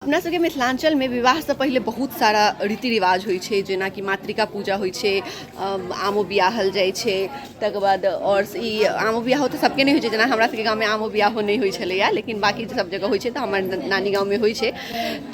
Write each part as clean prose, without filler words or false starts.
अपना सबके मिथिलांचल में विवाह से पहले बहुत सारा रीति रिवाज होइ छै, जेना कि मातृका पूजा होइ छै, आमो बियाहल जाइ छै, तकर बाद और ई आमो बियाह तऽ सबके नहीं होइ छै, जेना हमरा सबके गाँव में आमो बियाहो नहीं होइ छलैया, लेकिन बाकी सब जगह होइ छै, तऽ हमर नानी गाँव में होइ छै।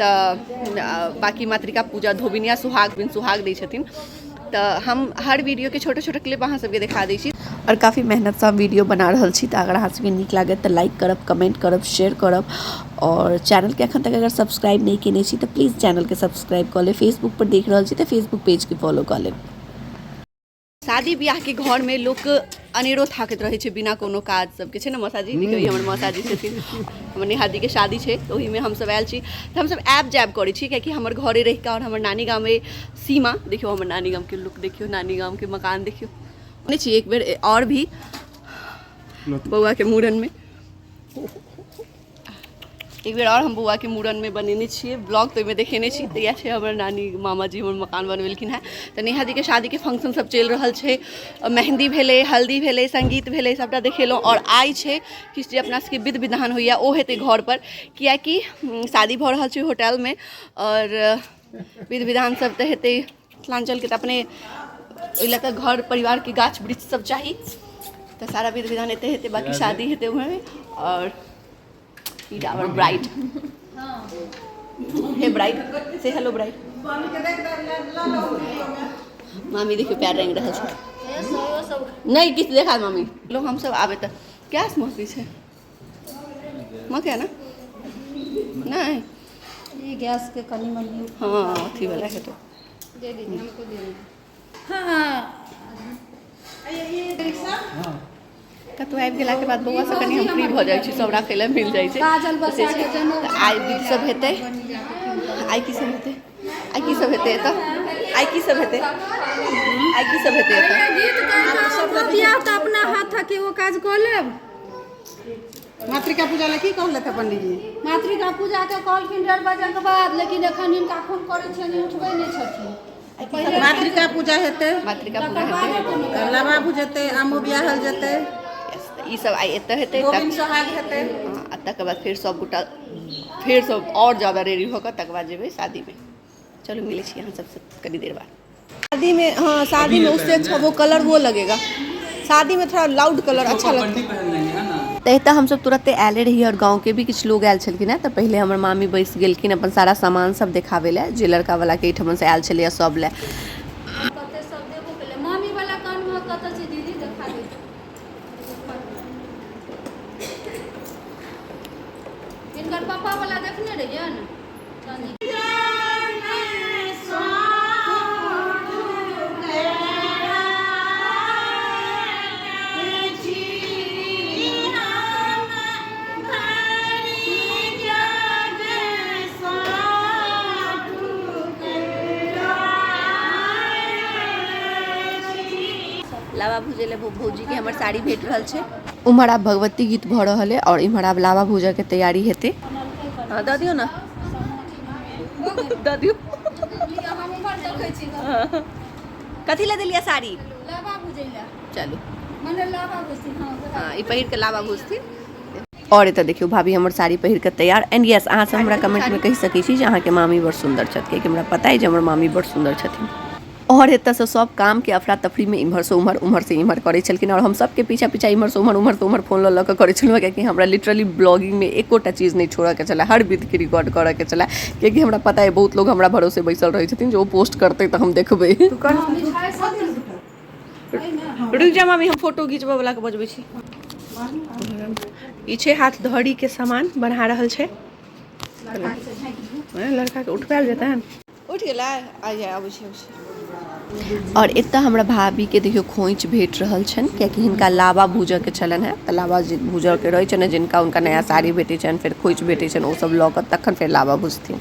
तऽ बाकी मातृका पूजा धोबिनिया सुहाग बिन सुहाग दै छथिन। तो हम हर वीडियो के छोटे छोटे क्लिप अहाँ सबके दिखा दै छी और काफ़ी मेहनत से हम वीडियो बना रहल छी। तो अगर अहाँ सबके नीक लागत तो लाइक करब, कमेंट करब, शेयर करब और चैनल के अखन तक अगर सब्सक्राइब नहीं केने छी तो प्लीज़ चैनल के सब्सक्राइब कर ले। फेसबुक पर देख रहल छी तो फेसबुक पेज के फॉलो कर ले। शादी ब्याह के घर में लोग अनेरो थाकत रहे छै बिना कोनो काज सबके छै ना मौसाजी। देखिए हमर मौसाजी छथिन, हमर निहादी के शादी छै तो ओही में हम सब आयल छी। तो हम सब ऐप जैब करै छी कियाकि हमर घरे रह के और हमर नानी गाँव में सीमा देखियो, हमर नानी गाँव के लुक देखियो, नानी गाँव के मकान देखियो। नहीं छी एक बेर और भी बउआ के मूड़न में एक बेर और हम बउआ के मूड़न में बनेने छिए ब्लॉग, तो में देखेने छी। तो यह हमर नानी मामा जी हमर मकान बनवेलखिन है। तो नेहादी के शादी के फंक्शन सब चल रहा है, मेहंदी भेले, हल्दी भेले, संगीत भेले, सबटा देखेलहुँ। और आई है किछु जे अपना सबके विध विधान होइया ओ हेतै घर पर, कियाकि शादी भ रहल छै होटल में और विध विधान सब तो हेतै। मिथिलांचल के तो अपने ओहि लऽ कऽ घर परिवार के गाछ वृक्ष सब चाहिए, तो सारा विध विधान एते हेतै, बाकी शादी हेतै उहे। और our bride, hey bride, say hello bride। मामी देखियो प्यार रंग रहल छै, नहीं किछु देखा मामी लोग हम सब आबे त गैस महकी छै, महके ना नहीं ये गैस के कनी मनी हाँ अथी वाला है तो दे दीजिए हमको दे दीजिए। हाँ कतौ आबि गेला के बाद बौआ से कनी हम फ्री भ जाइ छी, सब राखै ले मिल जाइ छै। आइ विध सब हेतै, आइ की सब हेतै, आइ की सब हेतै एतऽ, आइ की सब हेतै, आइ की सब हेतै एतऽ गीत गाइब बियाह त अपना हाथ के वो काज क लेब। मातृका पूजा ले की कहले थे पंडित जी? मातृका पूजा के कहलखिन 1:30 बजे के बाद, लेकिन एखन हिनका फोन करै छियनि उठबै नहीं छथिन। मातृका पूजा हेतै, मातृका पूजा हेतै, लाबा भुजेतै, आमो बियाहल जेतै, ई सब आइ एतऽ हेतै। गोविंद सोहाग हेतै, आ तकर बाद फिर सब गोटा फिर सब और ज़्यादा रेडी होकर तकर बाद जेबै शादी में। चलो मिले छी यहाँ सबसे कनी देर बाद शादी में। हाँ शादी में उससे अच्छा वो कलर वो लगेगा, शादी में थोड़ा लाउड कलर अच्छा लगता है। तो एतऽ हम सब तुरंते आयले रही और गाँव के भी कुछ लोग आयल छलखिन हैं। तो पहले हमर मामी बैस गेलखिन अपन सारा सामान सब देखावे ले, जे लड़का वाला के एठमन से आयल छलै सब ले। मामी वाला कान में कत छै दीदी देखा दे, इनकर पापा वाला देखने रहिए ना। लावा भूजे ले भौजी के हमर साड़ी भेट रहल छै। उम्हर आब भगवती गीत भ रहल है और इम्हर आब लावा भूजा के तैयारी हेतै। हाँ दऽ दियौ ना, दऽ दियौ। कथी ले देलियै साड़ी? लावा भुजै ले। चलू मने लावा भुजती। हाँ ई पहिर के लावा भूजथिन। और एतऽ देखियो भाभी हमर साड़ी पहिर के तैयार। एंड यस अहाँ सब हमरा कमेंट में कहि सकै छी जे अहाँ के मामी बड़ सुंदर छथि, कियाकि हमरा पता है जे हमर मामी बड़ सुंदर छथिन। और एतऽ से सब काम के अफरा तफरी में इम्हर से उम्हर, उम्हर से इम्हर करे छलखिन और हम सब के पीछा पीछा इम्हर से उम्हर, उम्हर से उम्हर फोन ल के करे छलहुँ, कियाकि हमरा लिटरली ब्लॉगिंग में एकोटा चीज नहीं छोड़ा के चला, हर विध के रिकॉर्ड करे के चला, कियाकि हमरा पता है बहुत लोग हमरा भरोसे बैसल रहे छथिन जो पोस्ट करते तो हम देखबै। रुक जा मामी हम फोटो घिचबा वाला के बजबै छी। ई छै हाथ धड़ी के सामान बना रहल छै, लड़का के उठबायल जेतै, उठ गेला आ जाए आबै छै। और एतऽ हमरा भाभी के देखियो खोइच भेट रहल छन, कियाकि हिनका लावा भूजऽ के चलन है। तऽ लावा भूजऽ के रहै छन, जिनका उनका नया साड़ी भेटै छन, फिर खोइच भेटै छन, ओ सब लऽ कऽ तखन फिर लावा भूजथिन।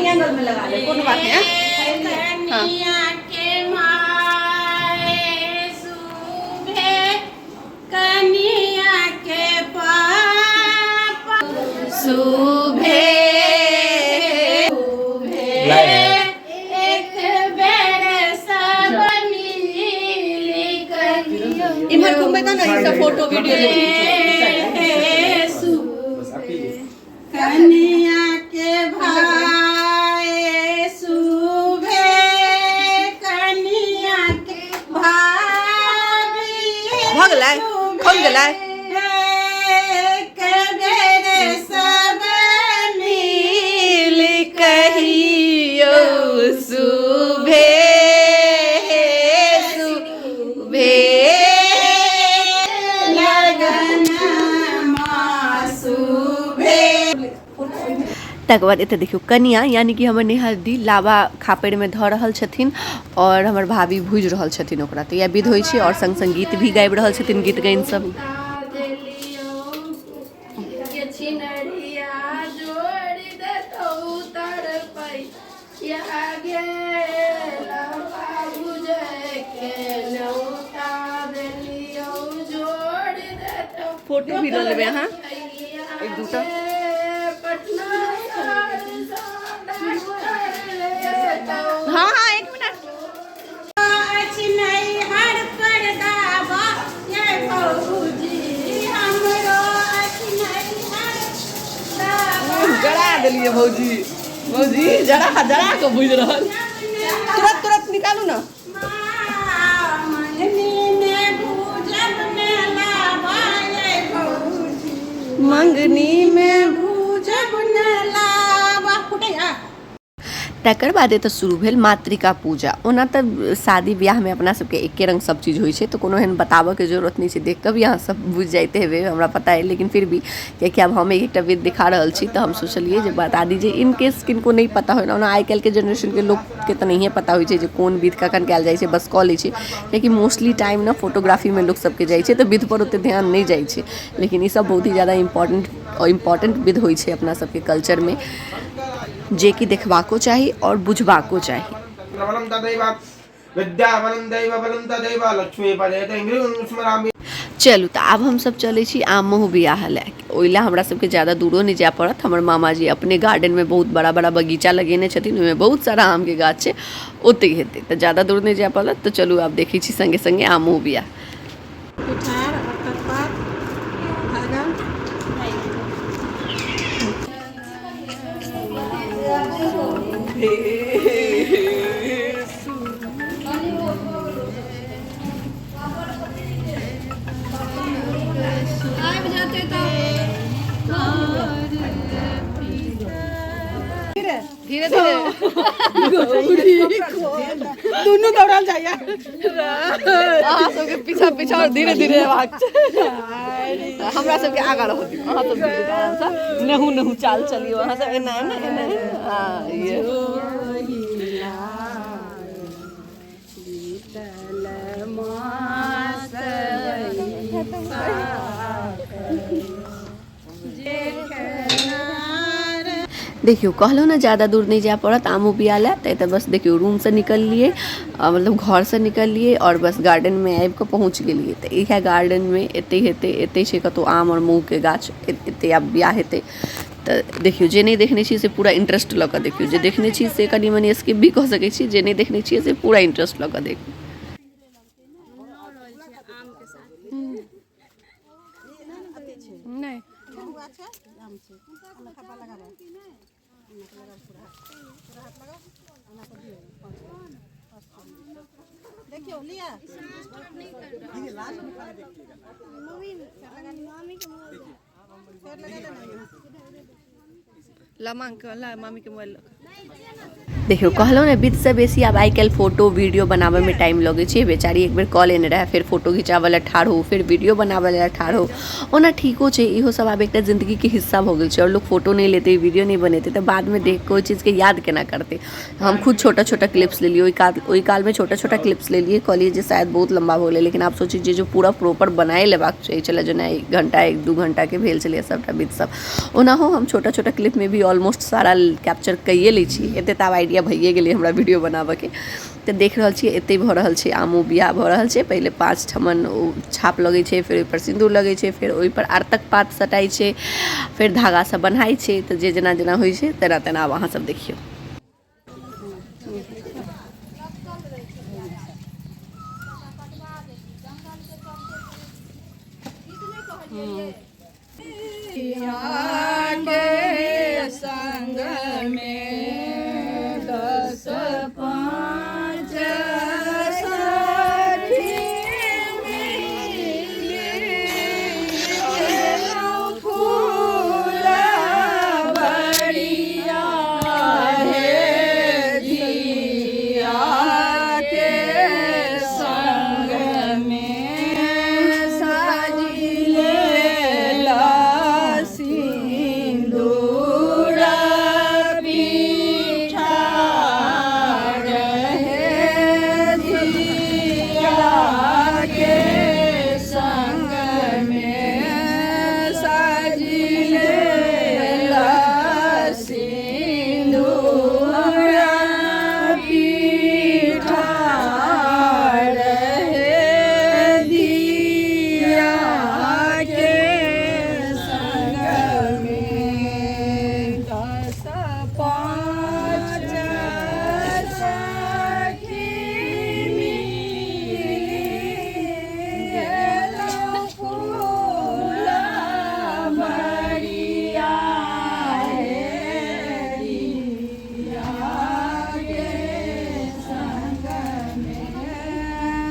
एंगल में लगा ले, कोनो बात नहीं। हाँ सुबह एक बेर सबनी इम्हर घूमबै त न ई सब फोटो वीडियो लेके कन्या के भाई शुभे कन्या के भाभी भ गेलै खोल गेलै कबेरे सब मिल कहियो शुभे शुभे तकर बाद एतऽ देखियौ कनिया यानी कि हमर नेहरदी लावा खापड़ में धऽ रहल छथिन और हमर भाभी भूजि रहल छथिन ओकरा। तऽ यह विध होइ छै और संग संग गीत भी गाबि रहल छथिन, गीत गाइन सब। फोटो भी ले लेबै अहाँ एक दूटा। हाँ हाँ एक मिनट। जरा दिलिए भौजी, भौजी जरा जरा के बुझ रहल। तुरंत तुरंत निकालू ना। मंगनी में भूजब न लावा फुटैया। तकर बाद एतऽ शुरू भेल मातृका पूजा। ओना तऽ शादी ब्याह में अपना सबके एके रंग सब चीज होइ छै, तऽ कोनो एहन बताबऽ के जरूरत नहीं छै, देख कऽ भी अहाँ सब बुझ जाते हेबै, हमरा पता है। लेकिन फिर भी कियाकि अब हम एकटा विध दिखा रहल छी तऽ हम सोचलिए जे बता दीजिए, इन केस किनको नहीं पता हो ना। आइ काल्हि के जनरेशन के लोग के तऽ नहीं पता होइ छै जे कोन विध कखन कयल जाइ छै, बस कऽ लै छै। कियाकि मोस्टली टाइम ना फोटोग्राफी में लोग सबके जाइ छै तऽ विध पर ओते ध्यान नहीं जाइ छै। लेकिन ई सब बहुत ही ज़्यादा इम्पोर्टेंट विध होइ छै अपना सबके कल्चर में, जे कि देखबाको चाही और बुझबाको चाही। चलू तऽ आब हम सब चले छी आमोह बियाह ले। ओइला हमरा सबके ज़्यादा दूरो नहीं जाय पड़त। हमर मामा जी अपने गार्डन में बहुत बड़ा बड़ा बगीचा लगेने छथिन, ओहिमे बहुत सारा आम के गाछ छै, ओते हेतै तऽ ज़्यादा दूर नहीं जाय पड़त। तऽ चलू आब देखै छी संगे संगे आमोह बियाह। धीरे धीरे दोनों दौड़ल जाइए अहाँ सबके पीछा पीछा और धीरे धीरे हेबाक छै। हमरा सबके आगाँ रहऽ दियौ, अहाँ सब आराम से नहु नहु चाल चलियो। अहाँ सब एना एना एना। हाँ ये देखियो कहलो ना ज़्यादा दूर नहीं जा पड़त आमोह बियाह ले। तो बस देखियो रूम से निकल लिए, मतलब घर से निकल लिए और बस गार्डन में आबि कऽ पहुँच गेलिए। तो इएह गार्डन में एते हेतै, एते छै कतौ आम और मूँग के गाछ, एते आब बियाह हेतै। तो देखियो जे नहीं देखने छी से पूरा इंटरेस्ट लऽ कऽ देखियो, जे देखने छी से कनी मनी स्किप भी कऽ सकै छी, जे नहीं देखने छी से पूरा इंटरेस्ट लऽ कऽ देखियो। नहीं देखियो लिया ला मामी के मोबाइल देखियो कहलो ने विध से बेसी आब आइ काल्हि फोटो वीडियो बनावे में टाइम लगे छै। बेचारी एक बेर कऽ लेने रहे, फिर फोटो खिंचावे ला ठाढ़ हो, फिर वीडियो बनावे ला ठाढ़ हो। ओना ठीको छै, इहो सब आब एकटा जिंदगी के हिस्सा हो गेल छै। और लोग फोटो नहीं लेते, वीडियो नहीं बनेते, तो बाद में देख के ओइ चीज के याद केना करते। हम खुद छोटा छोटा क्लिप्स ले लिए, ओइ काल में छोटा छोटा क्लिप्स ले लिए, कहलिए जे शायद बहुत लंबा हो गेलै। लेकिन आप सोचिए जो पूरा प्रॉपर बनाए लेबाक चाहिए, चला जेना 1 घंटा 1-2 घंटा के भेल छलै सबटा विध सब। ओनाहो हम छोटा छोटा क्लिप में भी ऑलमोस्ट सारा कैप्चर कइए लै छी। एते तऽ आइडिया भइए गेलै हमरा वीडियो बनाबऽ के। तऽ देख रहल छियै एते भऽ रहल छै आमोह बियाह भऽ रहल छै। पहिले 5 ठमन छाप लगै छै, फिर ओइपर सिन्दूर लगै छै, फिर ओइपर आरतक पात सटाइ छै, फिर धागा सब बन्हाइ छै। तऽ जे जेना जेना होइ छै तेना तेना आब अहाँ सब देखियौ। संग में 10 5 सखी मिली फूल बड़िया हे दिया के संग में साजिले सिंदूर पीठार हे दिया के संग में साजिले सिंदूर पीठार हे दिया के संग में 10 5 सखी मिली फूल बड़िया हे दिया के संग में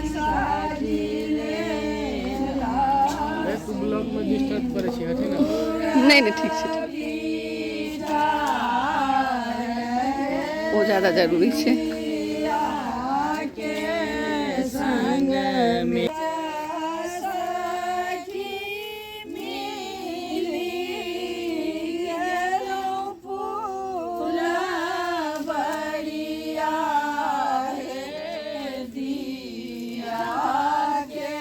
साजिले तू ब्लॉग में डिस्टर्ब करे छी हटे ना नहीं नहीं ठीक छै वो ज़्यादा जरूरी छै के संग में सखी मिली फूल बड़िया हे दिया के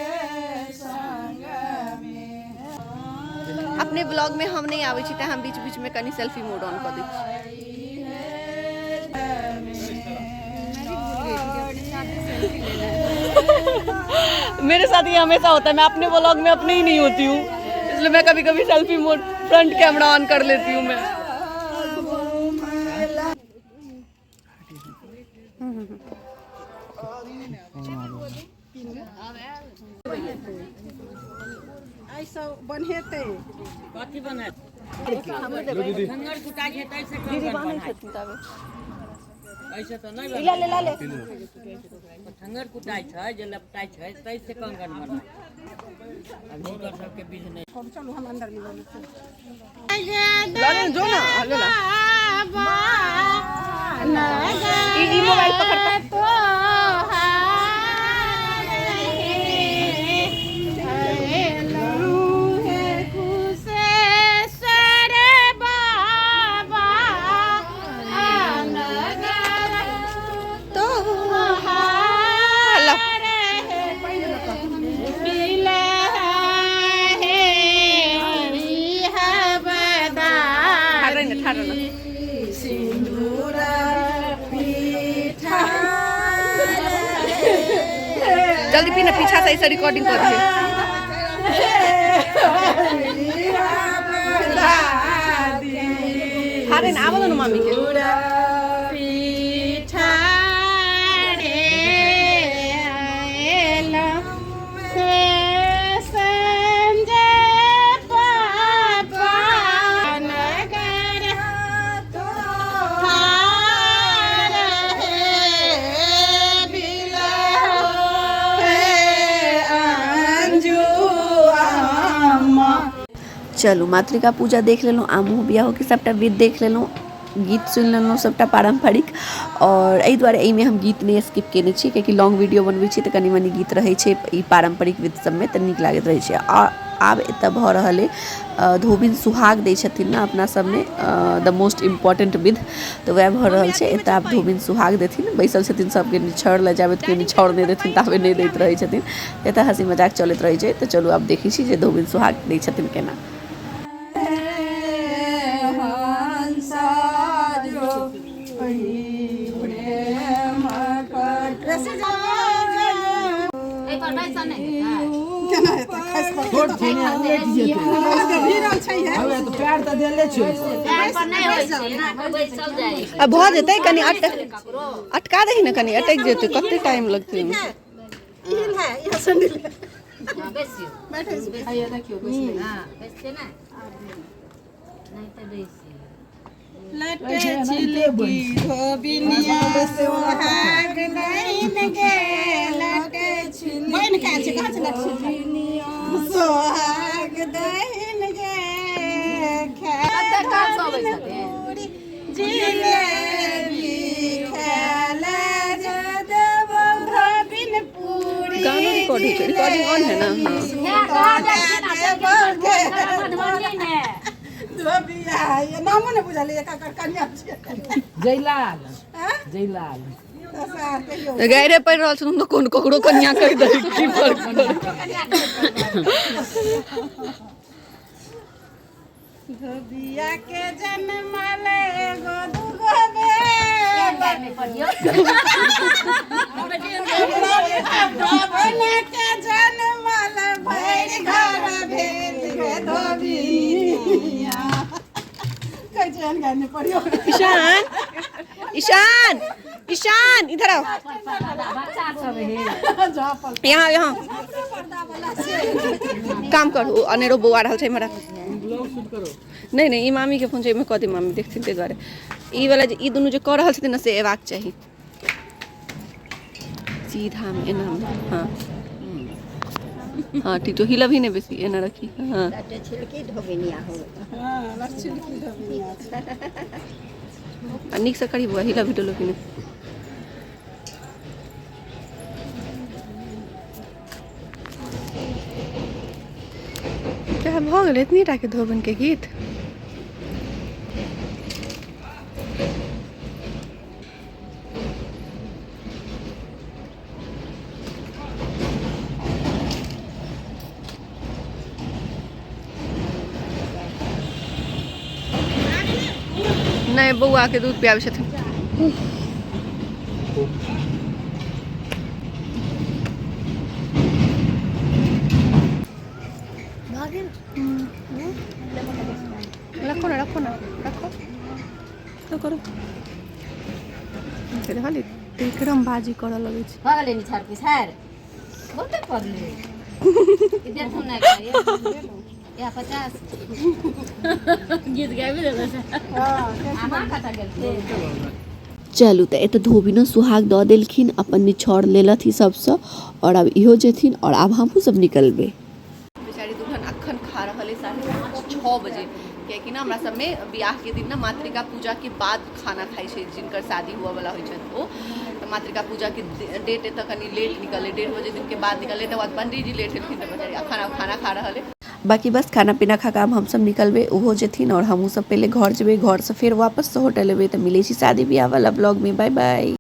संग में अपने ब्लॉग में हम नहीं आवे छी त हम बीच बीच में कनी सेल्फी मोड ऑन कर दै छी मेरे साथ ये हमेशा होता है, मैं अपने व्लॉग में अपने ही नहीं होती हूँ, इसलिए मैं कभी कभी selfie mode front camera on कर लेती हूँ मैं। ऐसा बनेते कथी बनत दीदी खंगर कुटा के तैसे कंगन बनाय ऐसे तो नहीं ले ले ले खंगर कुटाई छै जे लपटाई छै तैसे कंगन बनाय अब हुनकर सबके बीच नहीं चलो हम अंदर मिलो लाने जो ना ले ला ये मोबाइल पकड़ता सिंदूर पीठा जल्दी पीना, पीछा से ऐसे रिकॉर्डिंग कर रही है। हारे ना आवलो ना मम्मी के पीठा रे आएला से संजय पापा नगर तो हार है बिला है अंजू अम्मा। चलू मातृका पूजा देख लेलहुँ, आमो बियाह के सबटा विध देख लेलहुँ, गीत सुनि लेलहुँ सबटा पारम्परिक। और एहि दुआरे एहिमे हम गीत नहि स्किप केने छी, कियाकि लॉन्ग वीडियो बनबै छी तऽ कनि मनि गीत रहै छै ई पारम्परिक विध सबमे तऽ नीक लागैत रहै छै। आओर आब एतऽ भऽ रहल अइ धोबिन सुहाग दै छथिन ने अपना सबमे, द मोस्ट इम्पोर्टेंट विध, तऽ वएह भऽ रहल छै। एतऽ आब धोबिन सुहाग देथिन, बैसल छथिन सबके निछड़ लए, जाबे केओ निछड़ नहि देथिन ताबे नहि दैत रहै छथिन। एतऽ हँसी मजाक चलैत रहै छै। तऽ चलू आब देखै छी जे धोबिन सुहाग दै छथिन केना। छोट छै ने लेट जेतै भिड़ल छै है हवे तो पैर त देले छै अब भऽ जेतै कनि अटका दही ने, कनि अटकि जेतै, कते टाइम लगतै ओहिमे। हिल है यह सैंडल हाँ बेसी बैठे आइए देखियो बेसी हाँ बेसी ना नहीं तो बेसी लटे छिलकी धोबिनिया सोहाग नहीं गे लटे छिलकी बहन का छै कहां छै लटे छिलकी सोहाग दहिन गे कते काम सब छथि जिलेबी खेला जदब धबिन पूरी गाना रिकॉर्ड हो रिकॉर्डिंग ऑन है ना हाँ धोबिया ये नामो ने बुझल एक एकर कन्या छै जयलाल हां जयलाल तसा कहियो तो गैरे पड़ रहल छन तो कोन ककरो कन्या कह दे की फर्क धोबिया के जन्मल एगो दुगो बे में पढ़ियो धोबिया के जन्मल भैर घर भेल गे धोबिया कह जन गाने पड़ियो ईशान ईशान ईशान इधर आओ बच्चा सब है जापल यहाँ यहाँ पर्दा वाला से काम करू अनेरो बौआ रहल छै हमरा ब्लॉग शूट करो नहीं नहीं ई मामी के फोन छै एमे कथी मामी देखथिन ताहि दुआरे ई वाला जे ई दुनू जे कऽ रहल छथिन ना से एबाक चाही सीधा में एना में हाँ हाँ ठीक तो हिलब ही नहीं बेसी एना रखी हाँ लटे छिलकी धोबिनिया हो हां लक्ष्मी की धोबिया आ नीक से करी बुआ हिलब ही डोलो कि नहीं क्या भऽ गेल इतनी टा के धोबन के गीत नहीं बौआ के दूध पियाबे छथिन रखो ना रखो ना रखो तो करो देखली एकदम बाजी करऽ लगै छै भगले नि छाड़ पिछाड़ बहुते पड़ले इधर फोन नहीं करिए या 50 गीत गाबी देबे हां आमा खाता गेल चलू तऽ एतऽ धोबिनो सुहाग दऽ देलखिन अपन निछोड़ लेलथि सबसँ और अब इहो जेथिन और अब हमहूँ सब निकलबे बेचारी दुल्हन अखन खा रहल है 5:30-6 बजे कियाकि ना हमरा सब में बियाह के दिन ना मातृका पूजा के बाद खाना खाई छै जिनकर शादी हुआ वाला होइ छै ओ तो मातृका पूजा के डेट एतऽ कनी लेट निकले 1:30 बजे दिन के बाद निकले तो बाद पंडित जी लेट एलखिन तो बेचारी अखन खाना खा रहल है बाकी बस खाना पीना खा काम हम सब निकलबे ओहो जेथिन और हमहूँ सब पहले घर जेबे घर से फिर वापस से होटल एबे तो मिले छी शादी ब्याह वाला ब्लॉग में बाय बाय।